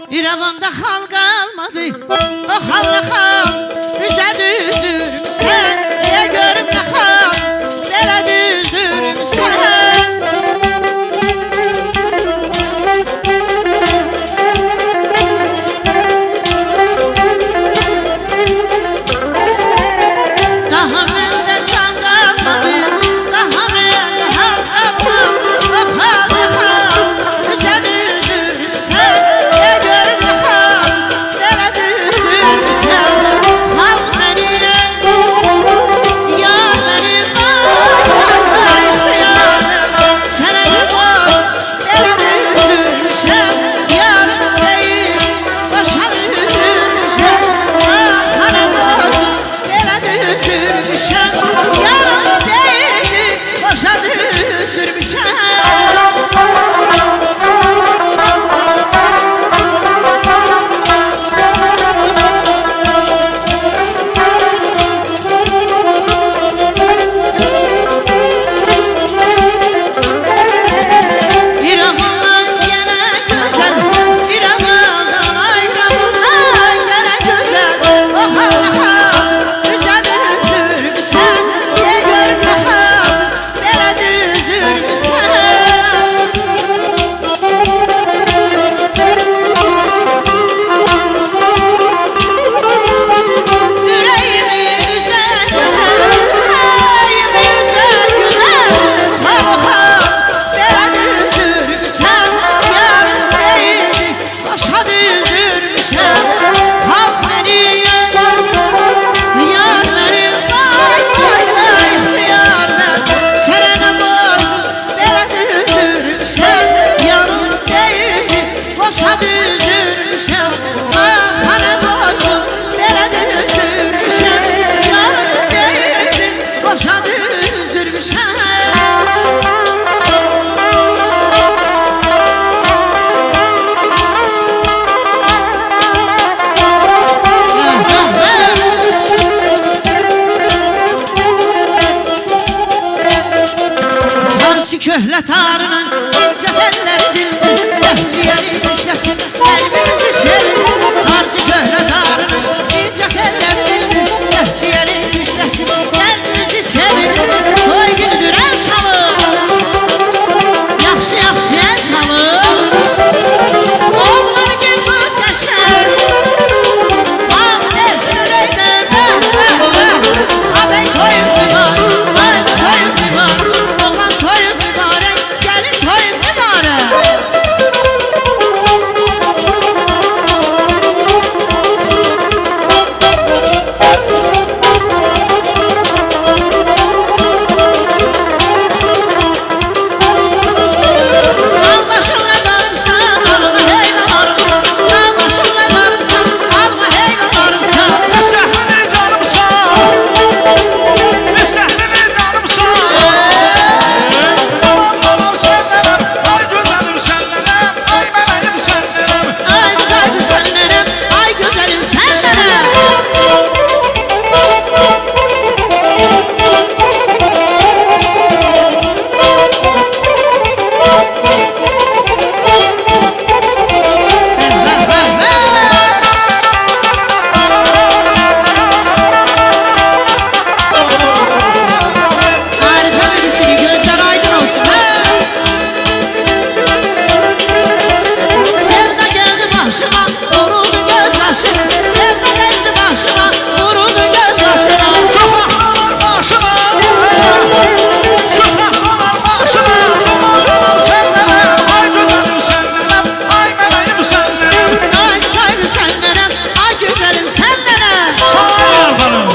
İrəvanda xal qalmadı, o xalla xal üzə düzdürmüsən. Deyə görüm nə xal, belə düzdürmüsən. Daha məndə can qalmadı, daha məndə hal qalmadı. O xalla xal üzə düzdürmüsən. Deyə görüm nə xal, belə düzdürmüsən. Xal mənim, yar mənim, ay ixtiyarım. Sənə yox, belə düzdürmüşəm. Yarım deyil, başa düzdürmüşəm. Xana qoydum, belə düzdürmüşəm. Yarım deyildi, başa düzdürmüşəm. İrəvan yenə gözəl, İrəvandan ayıramam yenə gözəl. O xal xal üzə düzdürmüsən. Deyə görüm nə xal, belə düzdürmüsən. Ürəyimi üzə gözəl, ürəyimi üzə gözəl. Xal xal belə düzdürmüsən. Yarım deyildi, başa düzdürmüşəm. Xal mənim, yar mənim, ay ixtiyar mən. Sənə nə qoydum, belə düzdürmüşəm. Yarım deyildi, başa düzdürmüşəm. Xana qoydum, belə düzdürmüşəm. Yarım deyildi, başa düzdürmüşəm. Harcı köhlə tarının zəfərləri dildir. Əhciyəri işləsin, qəlbimizi sevin. Harcı köhlə tarının zəfərləri dildir. Əhciyəri işləsin, qəlbimizi sevin. Toy günüdür əl çalın, yaxşı yaxşı əl çalın. Oğlan gelmez qəşəng, bağ desin ürəkdən. Abey toyun mübarək, ay soyun mübarək. Oğlan toyun mübarək, gəlin toyun mübarək. Al başınla darımsan, alma heyvan arımsan. Al başınla darımsan, alma heyvan arımsan. Səhnəni canımsan, səhnəni canımsan. Aman anam səndənəm, ay gözəlim səndənəm, ay mələyim səndənəm. Ay güzel senlerim, ay güzelim senlerim. Arife birisini gözler aydın olsun. Sevda geldi başıma, vuruldu gözyaşıma. Sevda geldi başıma, vuruldu gözyaşıma. Sokaqdalar başıma, sokaqdalar başıma. Aman anam səndənəm, ay gözəlim səndənəm, ay mələyim səndənəm. Ay güzel senlerim, ay güzelim senlerim. Sana yardanım.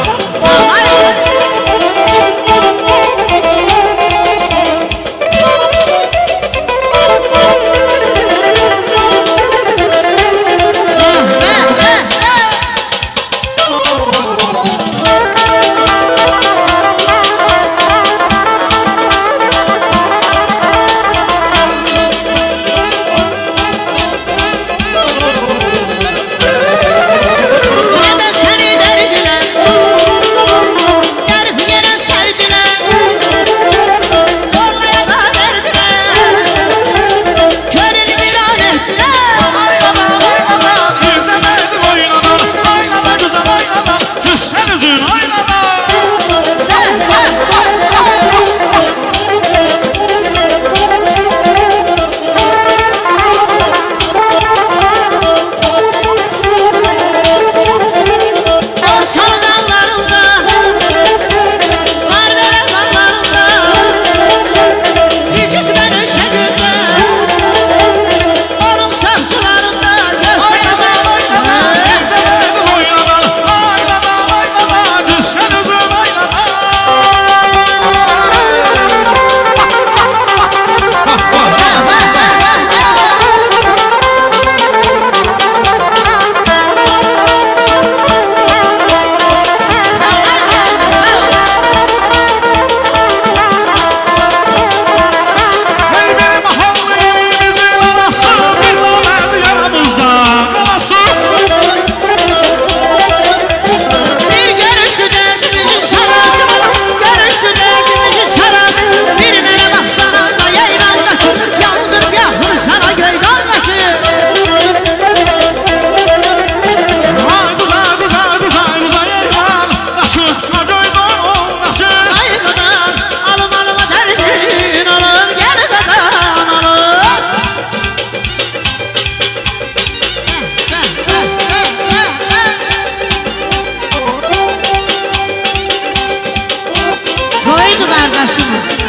başımı